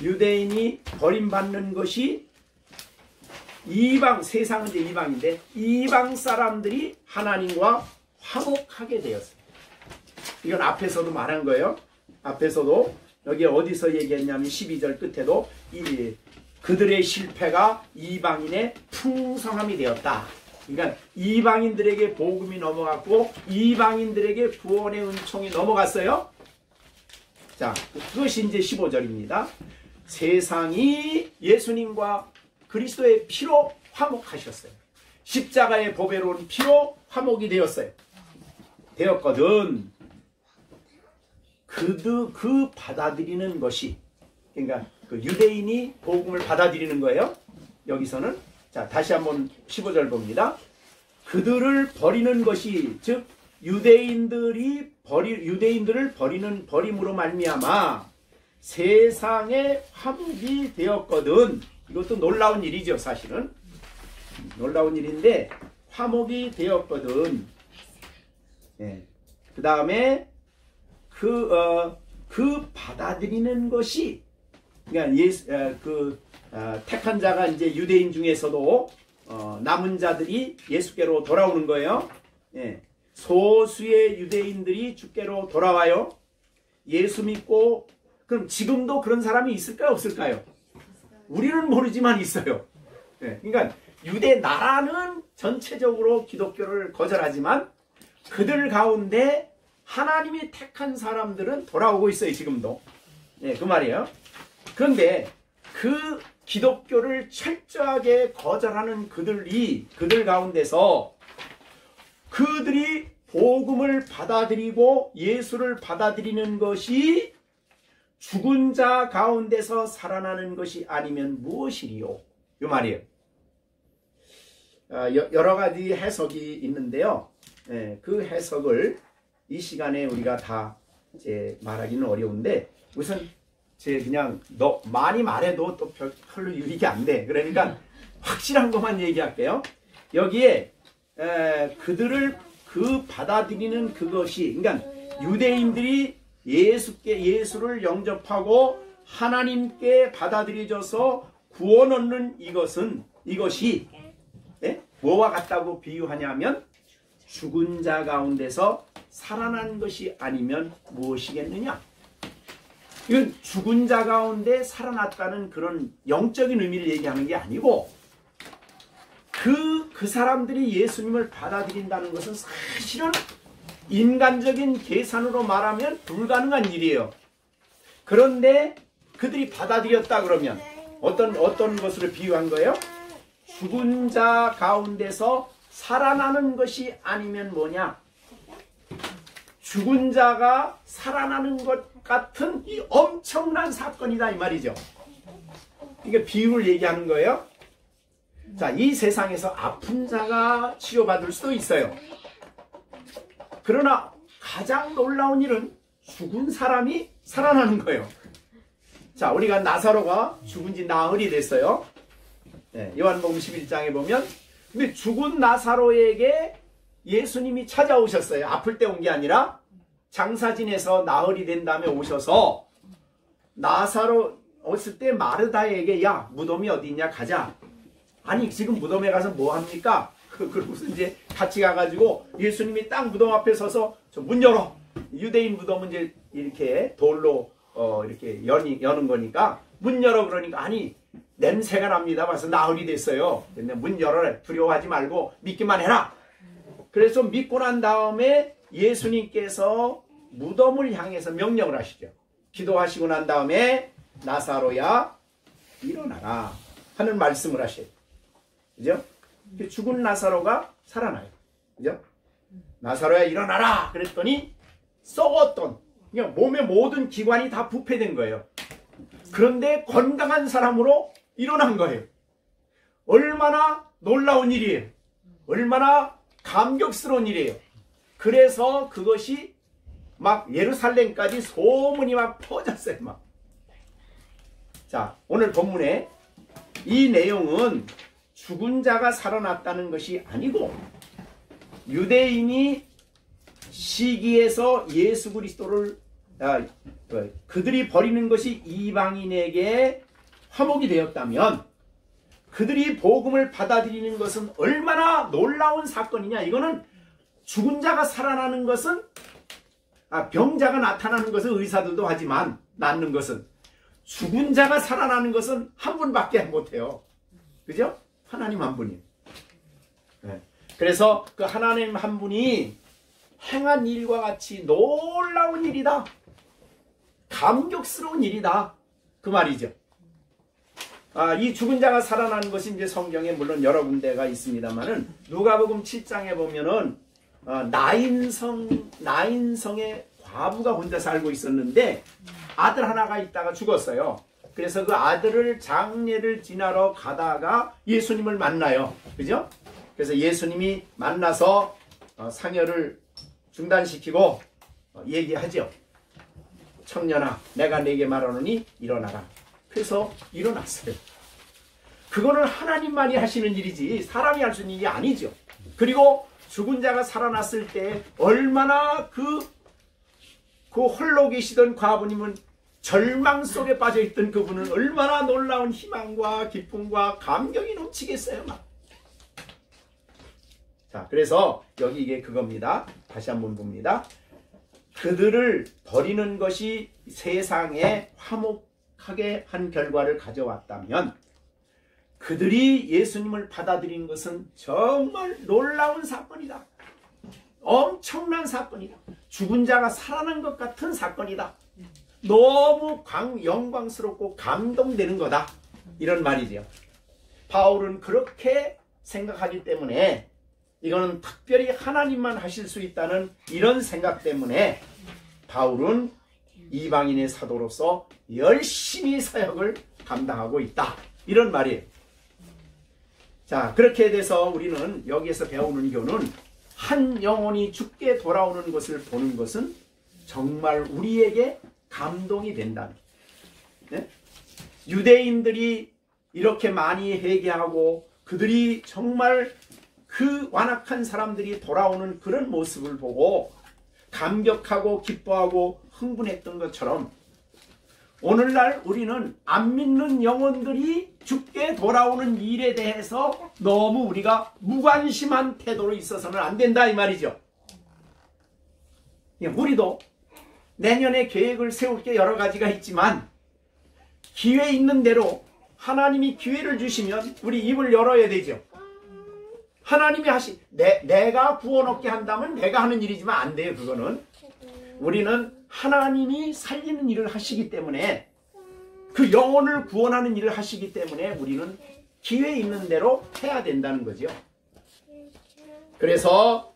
유대인이 버림받는 것이 이방, 세상은 이제 이방인데 이방 사람들이 하나님과 화목하게 되었어요. 이건 앞에서도 말한 거예요. 앞에서도 여기 어디서 얘기했냐면 12절 끝에도 그들의 실패가 이방인의 풍성함이 되었다. 그러니까 이방인들에게 복음이 넘어갔고 이방인들에게 구원의 은총이 넘어갔어요. 자, 그것이 이제 15절입니다. 세상이 예수님과 그리스도의 피로 화목하셨어요. 십자가의 보배로운 피로 화목이 되었거든. 그 받아들이는 것이, 그러니까 그 유대인이 복음을 받아들이는 거예요. 여기서는 자, 다시 한번 15절 봅니다. 그들을 버리는 것이, 즉 유대인들을 버리는 버림으로 말미암아 세상에 화목이 되었거든. 이것도 놀라운 일이죠, 사실은. 놀라운 일인데 화목이 되었거든. 그 다음에 그 받아들이는 것이, 그러니까 택한 자가 이제 유대인 중에서도 남은 자들이 예수께로 돌아오는 거예요. 소수의 유대인들이 주께로 돌아와요. 예수 믿고. 그럼 지금도 그런 사람이 있을까요, 없을까요? 우리는 모르지만 있어요. 그러니까 유대 나라는 전체적으로 기독교를 거절하지만 그들 가운데 하나님이 택한 사람들은 돌아오고 있어요, 지금도. 그 말이에요. 그런데 그 기독교를 철저하게 거절하는 그들 가운데서 그들이 복음을 받아들이고 예수를 받아들이는 것이 죽은 자 가운데서 살아나는 것이 아니면 무엇이리요? 이 말이에요. 여러 가지 해석이 있는데요. 그 해석을 이 시간에 우리가 다 이제 말하기는 어려운데, 우선 그냥 많이 말해도 또 별로 유익이 안 돼. 그러니까 확실한 것만 얘기할게요. 여기에 그들을 받아들이는 그것이, 그러니까 유대인들이 예수를 영접하고 하나님께 받아들여져서 구원 얻는 이것이 뭐와 같다고 비유하냐면 죽은 자 가운데서 살아난 것이 아니면 무엇이겠느냐? 이건 죽은 자 가운데 살아났다는 그런 영적인 의미를 얘기하는 게 아니고, 그 사람들이 예수님을 받아들인다는 것은 사실은 인간적인 계산으로 말하면 불가능한 일이에요. 그런데 그들이 받아들였다 그러면 어떤 것으로 비유한 거예요? 죽은 자 가운데서 살아나는 것이 아니면 뭐냐? 죽은 자가 살아나는 것 같은 이 엄청난 사건이다, 이 말이죠. 이게 비유를 얘기하는 거예요. 자, 이 세상에서 아픈 자가 치료받을 수도 있어요. 그러나 가장 놀라운 일은 죽은 사람이 살아나는 거예요. 자, 우리가 나사로가 죽은 지 나흘이 됐어요. 요한복음 11장에 보면, 근데 죽은 나사로에게 예수님이 찾아오셨어요. 아플 때 온 게 아니라 장사 지내서 나흘이 된 다음에 오셔서 나사로 왔을 때 마르다에게, 야, 무덤이 어디 있냐, 가자. 아니, 지금 무덤에 가서 뭐 합니까? 그러고서 이제 같이 가가지고 예수님이 딱 무덤 앞에 서서 문 열어. 유대인 무덤은 이제 이렇게 돌로 이렇게 여는 거니까 문 열어. 그러니까 아니, 냄새가 납니다. 와서 나흘이 됐어요. 근데 문 열어라. 두려워하지 말고 믿기만 해라. 그래서 믿고 난 다음에 예수님께서 무덤을 향해서 명령을 하시죠. 기도하시고 난 다음에 나사로야 일어나라 하는 말씀을 하셔요. 그죠? 죽은 나사로가 살아나요. 그죠? 나사로야 일어나라 그랬더니 썩었던 그냥 몸의 모든 기관이 다 부패된 거예요. 그런데 건강한 사람으로 일어난 거예요. 얼마나 놀라운 일이에요. 얼마나 감격스러운 일이에요. 그래서 그것이 막 예루살렘까지 소문이 막 퍼졌어요. 막. 자, 오늘 본문에 이 내용은 죽은 자가 살아났다는 것이 아니고 유대인이 시기에서 예수 그리스도를 그들이 버리는 것이 이방인에게 화목이 되었다면 그들이 복음을 받아들이는 것은 얼마나 놀라운 사건이냐. 이거는 죽은 자가 살아나는 것은 병자가 나타나는 것은 의사들도 하지만 낫는 것은 죽은 자가 살아나는 것은 한 분밖에 못해요. 그죠? 하나님 한 분이에요. 네. 그래서 그 하나님 한 분이 행한 일과 같이 놀라운 일이다. 감격스러운 일이다. 그 말이죠. 이 죽은 자가 살아나는 것이 이제 성경에 물론 여러 군데가 있습니다만은 누가복음 7장에 보면은 나인성의 과부가 혼자 살고 있었는데 아들 하나가 있다가 죽었어요. 그래서 그 아들을 장례를 지나러 가다가 예수님을 만나요. 그죠? 그래서 예수님이 만나서 상여를 중단시키고 얘기하죠. 청년아, 내가 네게 말하노니 일어나라. 그래서 일어났어요. 그거는 하나님만이 하시는 일이지 사람이 할 수 있는 일이 아니죠. 그리고 죽은 자가 살아났을 때 얼마나 그 홀로 계시던 과부님은 절망 속에 빠져있던 그분은 얼마나 놀라운 희망과 기쁨과 감격이 넘치겠어요. 막. 자, 그래서 여기 이게 그겁니다. 다시 한번 봅니다. 그들을 버리는 것이 세상에 화목하게 한 결과를 가져왔다면 그들이 예수님을 받아들인 것은 정말 놀라운 사건이다. 엄청난 사건이다. 죽은 자가 살아난 것 같은 사건이다. 너무 영광스럽고 감동되는 거다. 이런 말이죠. 바울은 그렇게 생각하기 때문에 이거는 특별히 하나님만 하실 수 있다는 이런 생각 때문에 바울은 이방인의 사도로서 열심히 사역을 감당하고 있다. 이런 말이에요. 자, 그렇게 돼서 우리는 여기에서 배우는 교훈은 한 영혼이 죽게 돌아오는 것을 보는 것은 정말 우리에게 감동이 된다는 거예요. 네? 유대인들이 이렇게 많이 회개하고 그들이 정말 그 완악한 사람들이 돌아오는 그런 모습을 보고 감격하고 기뻐하고 흥분했던 것처럼 오늘날 우리는 안 믿는 영혼들이 죽게 돌아오는 일에 대해서 너무 우리가 무관심한 태도로 있어서는 안 된다 이 말이죠. 우리도 내년에 계획을 세울 게 여러 가지가 있지만 기회 있는 대로 하나님이 기회를 주시면 우리 입을 열어야 되죠. 하나님이 내가 구원 얻게 한다면 내가 하는 일이지만 안 돼요. 그거는 우리는 하나님이 살리는 일을 하시기 때문에 그 영혼을 구원하는 일을 하시기 때문에 우리는 기회 있는 대로 해야 된다는 거죠. 그래서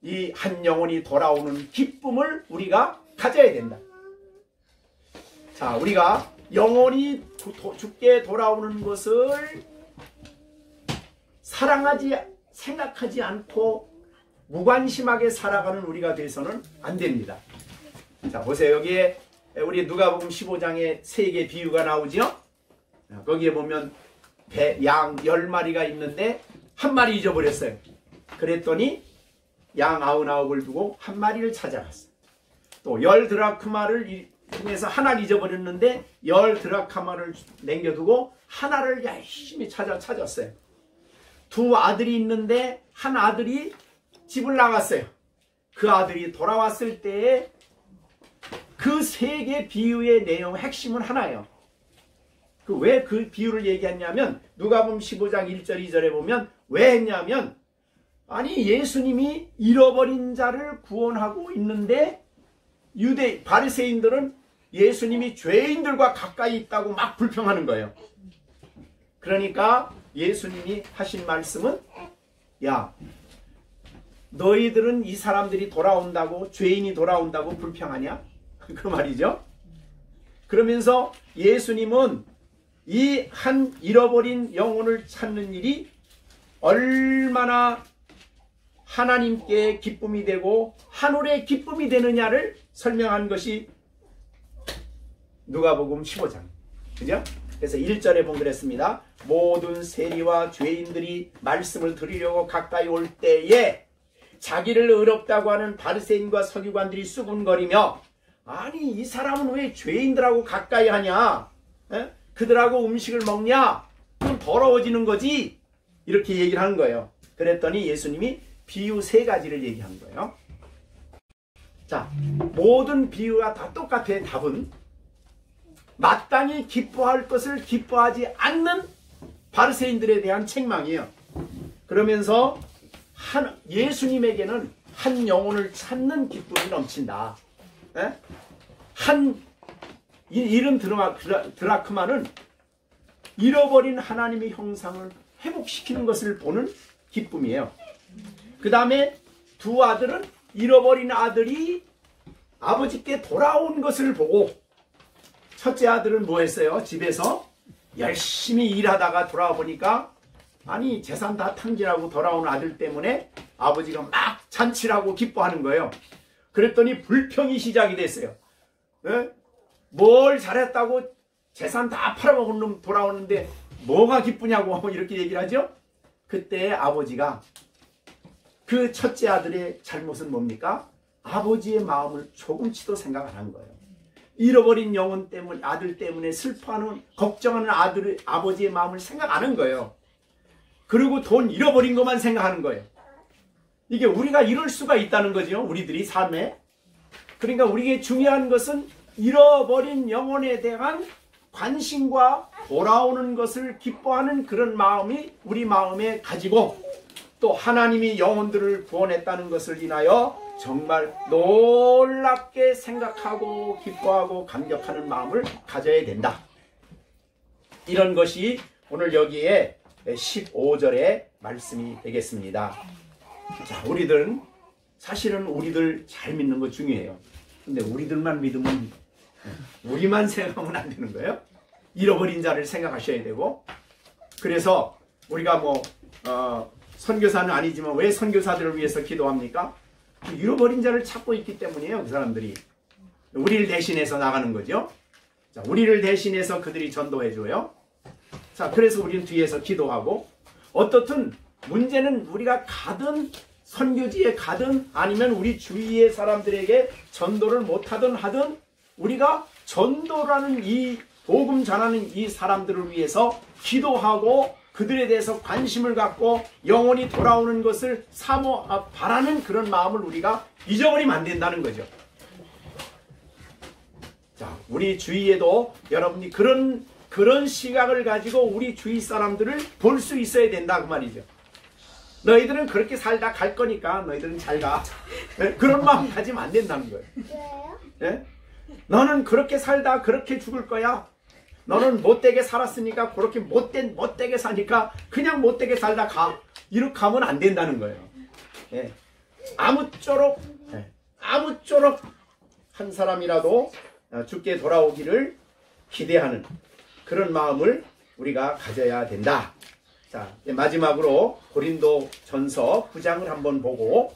이 한 영혼이 돌아오는 기쁨을 우리가 가져야 된다. 자, 우리가 영혼이 죽게 돌아오는 것을 생각하지 않고 무관심하게 살아가는 우리가 돼서는 안 됩니다. 자, 보세요. 여기에 우리 누가복음 15장에 세 개 비유가 나오죠. 거기에 보면 양 10마리가 있는데 한 마리 잊어버렸어요. 그랬더니 양 99을 두고 한 마리를 찾아갔어요. 또 10드라크마를 중에서 하나를 잊어버렸는데 10드라크마를 남겨두고 하나를 열심히 찾았어요. 두 아들이 있는데 한 아들이 집을 나갔어요. 그 아들이 돌아왔을 때에 그 세 개 비유의 내용 핵심은 하나예요. 왜 그 비유를 얘기했냐면 누가복음 15장 1절 2절에 보면 왜 했냐면 아니 예수님이 잃어버린 자를 구원하고 있는데 바리새인들은 예수님이 죄인들과 가까이 있다고 막 불평하는 거예요. 그러니까 예수님이 하신 말씀은, 야, 너희들은 이 사람들이 돌아온다고, 죄인이 돌아온다고 불평하냐? 그 말이죠. 그러면서 예수님은 이 한 잃어버린 영혼을 찾는 일이 얼마나 하나님께 기쁨이 되고 하늘의 기쁨이 되느냐를 설명한 것이 누가복음 15장. 그죠? 그래서 1절에 보면 그랬습니다. 모든 세리와 죄인들이 말씀을 들으려고 가까이 올 때에 자기를 의롭다고 하는 바리새인과 서기관들이 수군거리며, 아니 이 사람은 왜 죄인들하고 가까이 하냐? 에? 그들하고 음식을 먹냐? 그럼 더러워지는 거지. 이렇게 얘기를 하는 거예요. 그랬더니 예수님이 비유 3가지를 얘기한 거예요. 자, 모든 비유가 다 똑같아. 답은 마땅히 기뻐할 것을 기뻐하지 않는 바리새인들에 대한 책망이에요. 그러면서 예수님에게는 한 영혼을 찾는 기쁨이 넘친다. 에? 이런 드라크마는 잃어버린 하나님의 형상을 회복시키는 것을 보는 기쁨이에요. 그 다음에 두 아들은 잃어버린 아들이 아버지께 돌아온 것을 보고, 첫째 아들은 뭐 했어요? 집에서 열심히 일하다가 돌아와 보니까, 아니 재산 다 탕진하고 돌아온 아들 때문에 아버지가 막 잔치를 하고 기뻐하는 거예요. 그랬더니 불평이 시작이 됐어요. 에? 뭘 잘했다고 재산 다 팔아먹은 놈 돌아오는데 뭐가 기쁘냐고 이렇게 얘기를 하죠. 그때 아버지가, 그 첫째 아들의 잘못은 뭡니까? 아버지의 마음을 조금치도 생각 안 한 거예요. 잃어버린 영혼 때문에, 아들 때문에 슬퍼하는, 걱정하는 아버지의 마음을 생각 안 한 거예요. 그리고 돈 잃어버린 것만 생각하는 거예요. 이게 우리가 이럴 수가 있다는 거죠. 우리들이 삶에. 그러니까 우리에게 중요한 것은 잃어버린 영혼에 대한 관심과 돌아오는 것을 기뻐하는 그런 마음이 우리 마음에 가지고, 또 하나님이 영혼들을 구원했다는 것을 인하여 정말 놀랍게 생각하고 기뻐하고 감격하는 마음을 가져야 된다. 이런 것이 오늘 여기에 15절의 말씀이 되겠습니다. 자, 사실은 우리들 잘 믿는 거 중요해요. 근데 우리들만 믿으면, 우리만 생각하면 안 되는 거예요. 잃어버린 자를 생각하셔야 되고, 그래서 우리가 선교사는 아니지만 왜 선교사들을 위해서 기도합니까? 잃어버린 자를 찾고 있기 때문이에요. 그 사람들이 우리를 대신해서 나가는 거죠. 자, 우리를 대신해서 그들이 전도해줘요. 자, 그래서 우리는 뒤에서 기도하고, 어떻든 문제는 우리가 가든 선교지에 가든 아니면 우리 주위의 사람들에게 전도를 못하든 하든, 우리가 전도라는 이 복음 전하는 이 사람들을 위해서 기도하고 그들에 대해서 관심을 갖고 영혼이 돌아오는 것을 바라는 그런 마음을 우리가 잊어버리면 안 된다는 거죠. 자, 우리 주위에도 여러분이 그런 시각을 가지고 우리 주위 사람들을 볼 수 있어야 된다 그 말이죠. 너희들은 그렇게 살다 갈 거니까 너희들은 잘 가. 그런 마음 가지면 안 된다는 거예요. 네? 너는 그렇게 살다 그렇게 죽을 거야. 너는 못되게 살았으니까 그렇게 못되게 사니까 그냥 못되게 살다 가. 이렇게 가면 안 된다는 거예요. 네. 아무쪼록 한 사람이라도 주께 돌아오기를 기대하는 그런 마음을 우리가 가져야 된다. 자, 마지막으로 고린도 전서 9장을 한번 보고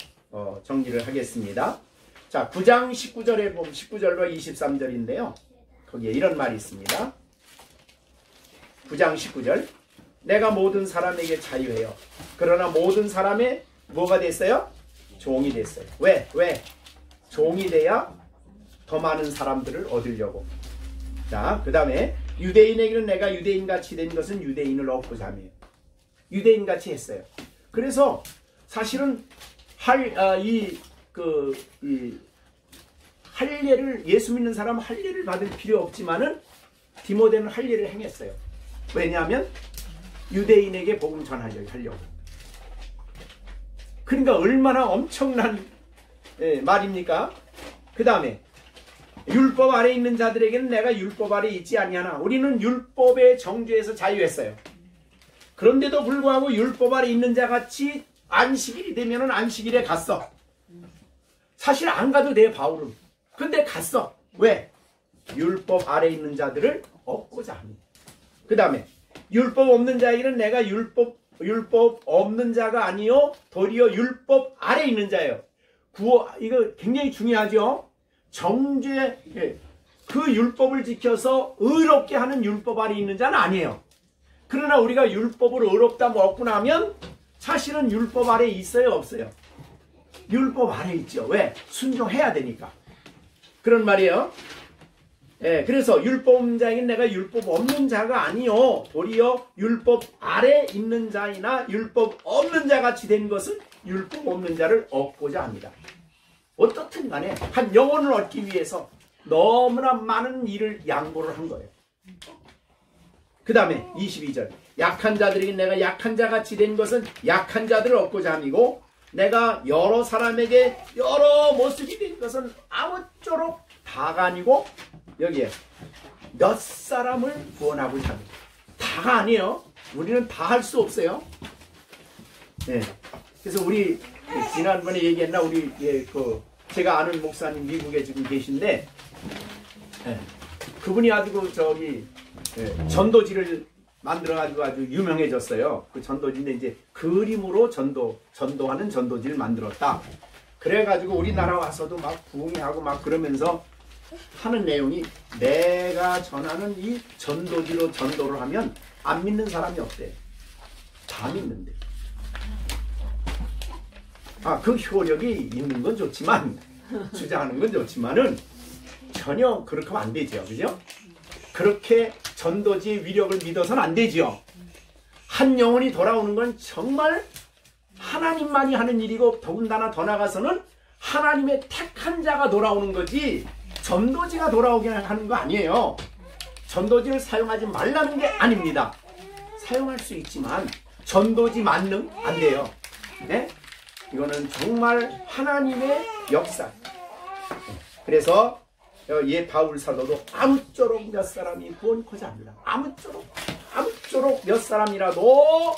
정리를 하겠습니다. 자, 9장 19절에 보면 19절과 23절인데요. 거기에 이런 말이 있습니다. 9장 19절. 내가 모든 사람에게 자유해요. 그러나 모든 사람의 뭐가 됐어요? 종이 됐어요. 왜? 종이 돼야 더 많은 사람들을 얻으려고. 자, 그 다음에 유대인에게는 내가 유대인같이 된 것은 유대인을 얻고자 함이에요. 유대인같이 했어요. 그래서 사실은 할례를, 예수 믿는 사람은 할례를 받을 필요 없지만은 디모데는 할례를 행했어요. 왜냐하면 유대인에게 복음 전하려고. 그러니까 얼마나 엄청난 말입니까? 그 다음에 율법 아래 있는 자들에게는 내가 율법 아래 있지 아니하나. 우리는 율법의 정죄에서 자유했어요. 그런데도 불구하고 율법 아래 있는 자같이 안식일이 되면은 안식일에 갔어. 사실 안 가도 돼, 바울은. 근데 갔어. 왜? 율법 아래 있는 자들을 얻고자 합니다. 그 다음에 율법 없는 자에게는 내가 율법 없는 자가 아니요 도리어 율법 아래 있는 자예요. 이거 굉장히 중요하죠. 정죄, 그 율법을 지켜서 의롭게 하는 율법 아래 있는 자는 아니에요. 그러나 우리가 율법을 의롭다 먹고 나면 사실은 율법 아래 있어요, 없어요? 율법 아래 있죠. 왜? 순종해야 되니까. 그런 말이에요. 그래서 율법 없는 자에게는 내가 율법 없는 자가 아니요 도리어 율법 아래 있는 자이나 율법 없는 자같이 된 것은 율법 없는 자를 얻고자 합니다. 어떻든 간에 한 영혼을 얻기 위해서 너무나 많은 일을 양보를 한 거예요. 그 다음에 22절 약한 자들에게 내가 약한 자같이 된 것은 약한 자들을 얻고자 함이고 내가 여러 사람에게 여러 모습이 된 것은 아무쪼록 다가 아니고 여기에 몇 사람을 구원하고자 합니다. 다가 아니에요. 우리는 다 할 수 없어요. 그래서 우리 지난번에 얘기했나 우리 제가 아는 목사님 미국에 지금 계신데 그분이 아주 전도지를 만들어가지고 아주 유명해졌어요. 그 전도지인데 이제 그림으로 전도하는 전도지를 만들었다. 그래가지고 우리나라 와서도 막 부흥하고 막 그러면서 하는 내용이 내가 전하는 이 전도지로 전도를 하면 안 믿는 사람이 없대. 다 믿는데. 그 효력이 있는 건 좋지만 주장하는 건 좋지만은 전혀 그렇게 하면 안 되죠. 그죠? 그렇게 전도지의 위력을 믿어서는 안 되죠. 한 영혼이 돌아오는 건 정말 하나님만이 하는 일이고 더군다나 더 나아가서는 하나님의 택한 자가 돌아오는 거지 전도지가 돌아오게 하는 거 아니에요. 전도지를 사용하지 말라는 게 아닙니다. 사용할 수 있지만 전도지 만능 안 돼요. 네? 이거는 정말 하나님의 역사. 그래서 바울 사도도 아무쪼록 몇 사람이 구원코자 합니다. 아무쪼록 몇 사람이라도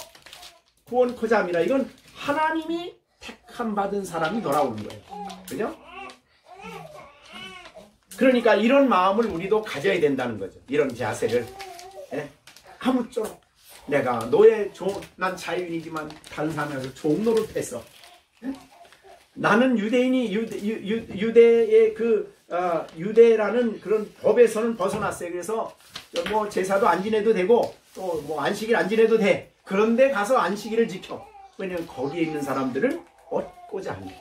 구원코자 합니다. 이건 하나님이 택함 받은 사람이 돌아오는 거예요. 그죠? 그러니까 이런 마음을 우리도 가져야 된다는 거죠. 이런 자세를. 아무쪼록 내가 난 자유인이지만 다른 사람에서 종노릇했어. 나는 유대인이 유대의 유대라는 그런 법에서는 벗어났어요. 그래서 뭐 제사도 안 지내도 되고 또 뭐 안식일 안 지내도 돼. 그런데 가서 안식일을 지켜. 왜냐면 거기에 있는 사람들을 얻고자 합니다.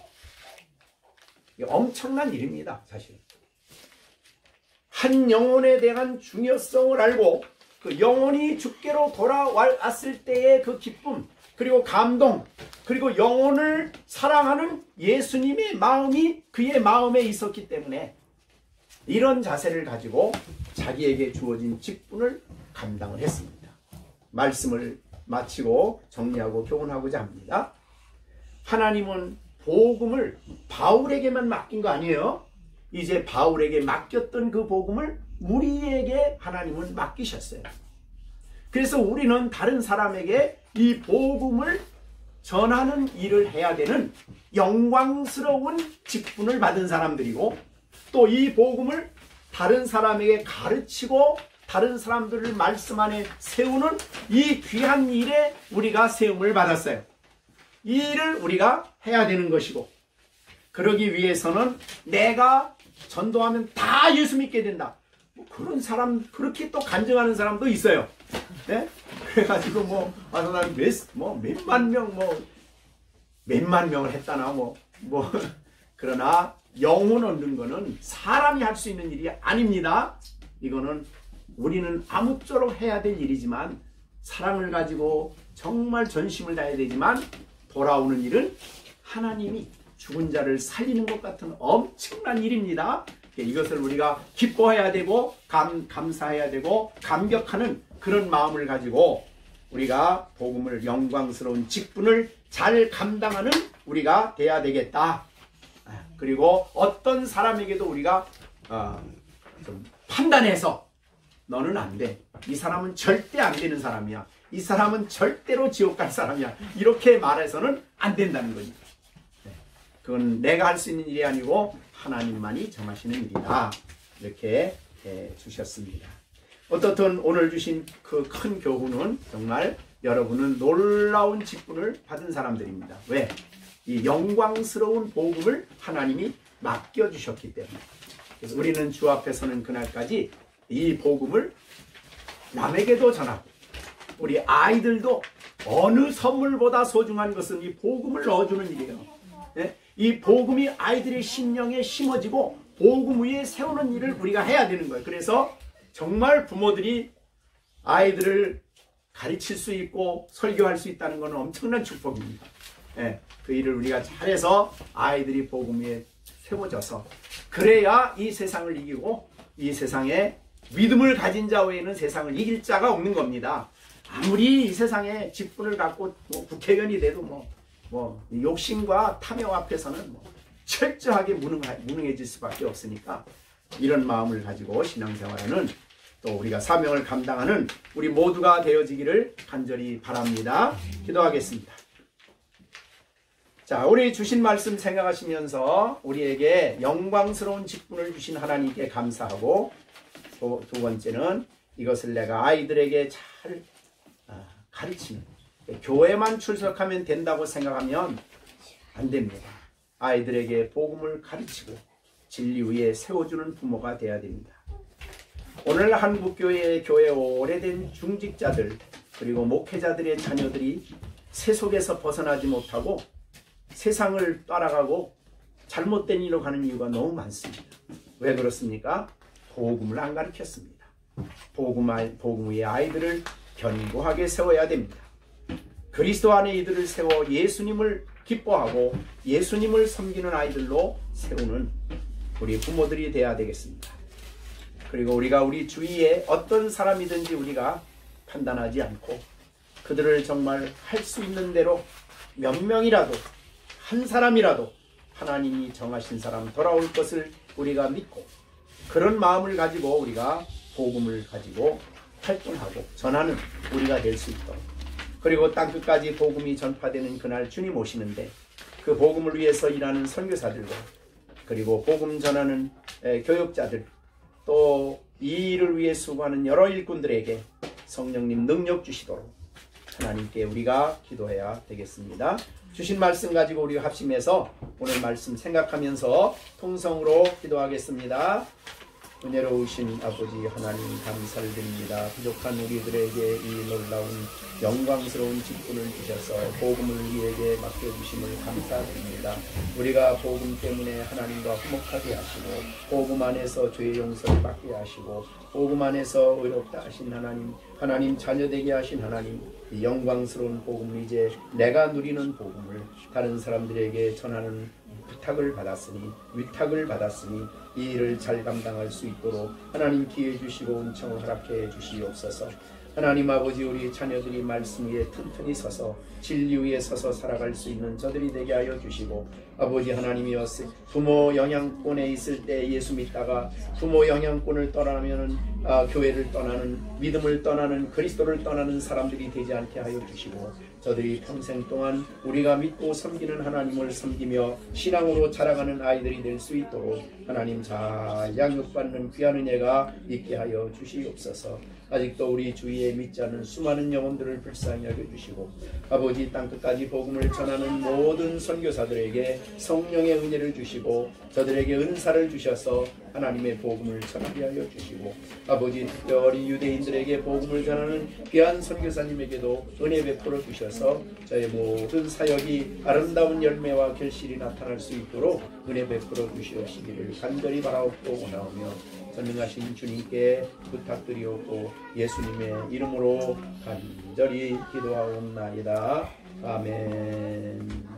이게 엄청난 일입니다, 사실. 한 영혼에 대한 중요성을 알고 그 영혼이 주께로 돌아왔을 때의 그 기쁨 그리고 감동 그리고 영혼을 사랑하는 예수님의 마음이 그의 마음에 있었기 때문에 이런 자세를 가지고 자기에게 주어진 직분을 감당을 했습니다. 말씀을 마치고 정리하고 교훈하고자 합니다. 하나님은 복음을 바울에게만 맡긴 거 아니에요. 이제 바울에게 맡겼던 그 복음을 우리에게 하나님은 맡기셨어요. 그래서 우리는 다른 사람에게 이 복음을 전하는 일을 해야 되는 영광스러운 직분을 받은 사람들이고 또 이 복음을 다른 사람에게 가르치고 다른 사람들을 말씀 안에 세우는 이 귀한 일에 우리가 세움을 받았어요. 이 일을 우리가 해야 되는 것이고 그러기 위해서는 내가 전도하면 다 예수 믿게 된다. 그런 사람 그렇게 또 간증하는 사람도 있어요. 네? 그래가지고 와서 난 몇만 명을 했다나 그러나 영혼 얻는 거는 사람이 할 수 있는 일이 아닙니다. 이거는 우리는 아무쪼록 해야 될 일이지만 사랑을 가지고 정말 전심을 다해야 되지만 돌아오는 일은 하나님이 죽은 자를 살리는 것 같은 엄청난 일입니다. 이것을 우리가 기뻐해야 되고 감사해야 되고 감격하는 그런 마음을 가지고 우리가 복음을 영광스러운 직분을 잘 감당하는 우리가 돼야 되겠다. 그리고 어떤 사람에게도 우리가 좀 판단해서 너는 안 돼. 이 사람은 절대 안 되는 사람이야. 이 사람은 절대로 지옥 갈 사람이야. 이렇게 말해서는 안 된다는 거죠. 그건 내가 할 수 있는 일이 아니고 하나님만이 정하시는 일이다. 이렇게 주셨습니다. 어떻든 오늘 주신 그 큰 교훈은 정말 여러분은 놀라운 직분을 받은 사람들입니다. 왜? 이 영광스러운 복음을 하나님이 맡겨주셨기 때문에. 그래서 우리는 주 앞에 서는 그날까지 이 복음을 남에게도 전하고 우리 아이들도 어느 선물보다 소중한 것은 이 복음을 넣어주는 일이에요. 이 복음이 아이들의 심령에 심어지고 복음 위에 세우는 일을 우리가 해야 되는 거예요. 그래서 정말 부모들이 아이들을 가르칠 수 있고 설교할 수 있다는 것은 엄청난 축복입니다. 그 일을 우리가 잘해서 아이들이 복음 위에 세워져서 그래야 이 세상을 이기고 이 세상에 믿음을 가진 자 외에는 세상을 이길 자가 없는 겁니다. 아무리 이 세상에 직분을 갖고 국회의원이 돼도 욕심과 탐욕 앞에서는 철저하게 무능해질 수밖에 없으니까 이런 마음을 가지고 신앙생활하는 또 우리가 사명을 감당하는 우리 모두가 되어지기를 간절히 바랍니다. 기도하겠습니다. 자, 우리 주신 말씀 생각하시면서 우리에게 영광스러운 직분을 주신 하나님께 감사하고 두 번째는 이것을 내가 아이들에게 잘 가르치는 교회만 출석하면 된다고 생각하면 안 됩니다. 아이들에게 복음을 가르치고 진리 위에 세워주는 부모가 되어야 됩니다. 오늘 한국교회의 교회 오래된 중직자들 그리고 목회자들의 자녀들이 세속에서 벗어나지 못하고 세상을 따라가고 잘못된 일로 가는 이유가 너무 많습니다. 왜 그렇습니까? 복음을 안 가르쳤습니다. 복음 위에 아이들을 견고하게 세워야 됩니다. 그리스도 안에 이들을 세워 예수님을 기뻐하고 예수님을 섬기는 아이들로 세우는 우리 부모들이 되어야 되겠습니다. 그리고 우리가 우리 주위에 어떤 사람이든지 우리가 판단하지 않고 그들을 정말 할 수 있는 대로 몇 명이라도 한 사람이라도 하나님이 정하신 사람 돌아올 것을 우리가 믿고 그런 마음을 가지고 우리가 복음을 가지고 활동하고 전하는 우리가 될 수 있도록 그리고 땅끝까지 복음이 전파되는 그날 주님 오시는데 그 복음을 위해서 일하는 선교사들과 그리고 복음 전하는 교역자들 또 이 일을 위해 수고하는 여러 일꾼들에게 성령님 능력 주시도록 하나님께 우리가 기도해야 되겠습니다. 주신 말씀 가지고 우리가 합심해서 오늘 말씀 생각하면서 통성으로 기도하겠습니다. 은혜로우신 아버지 하나님 감사를 드립니다. 부족한 우리들에게 이 놀라운 영광스러운 직분을 주셔서 복음을 우리에게 맡겨주심을 감사드립니다. 우리가 복음 때문에 하나님과 화목하게 하시고 복음 안에서 죄의 용서를 받게 하시고 복음 안에서 의롭다 하신 하나님 자녀되게 하신 하나님 이 영광스러운 복음을 이제 내가 누리는 복음을 다른 사람들에게 전하는 위탁을 받았으니 이 일을 잘 감당할 수 있도록 하나님 기회 주시고 은총을 허락해 주시옵소서. 하나님 아버지 우리 자녀들이 말씀 위에 튼튼히 서서 진리 위에 서서 살아갈 수 있는 저들이 되게 하여 주시고 아버지 하나님이여 부모 영향권에 있을 때 예수 믿다가 부모 영향권을 떠나면은 교회를 떠나는 믿음을 떠나는 그리스도를 떠나는 사람들이 되지 않게 하여 주시고 저들이 평생 동안 우리가 믿고 섬기는 하나님을 섬기며 신앙으로 자라가는 아이들이 될 수 있도록 하나님 잘 양육받는 귀한 은혜가 있게 하여 주시옵소서. 아직도 우리 주위에 믿지 않는 수많은 영혼들을 불쌍히 여겨주시고 아버지 땅끝까지 복음을 전하는 모든 선교사들에게 성령의 은혜를 주시고 저들에게 은사를 주셔서 하나님의 복음을 전하게 하여 주시고 아버지 특별히 유대인들에게 복음을 전하는 귀한 선교사님에게도 은혜 베풀어 주셔서 저의 모든 사역이 아름다운 열매와 결실이 나타날 수 있도록 은혜 베풀어 주시옵시기를 간절히 바라옵고 원하오며 전능하신 주님께 부탁드리옵고 예수님의 이름으로 간절히 기도하옵나이다. 아멘.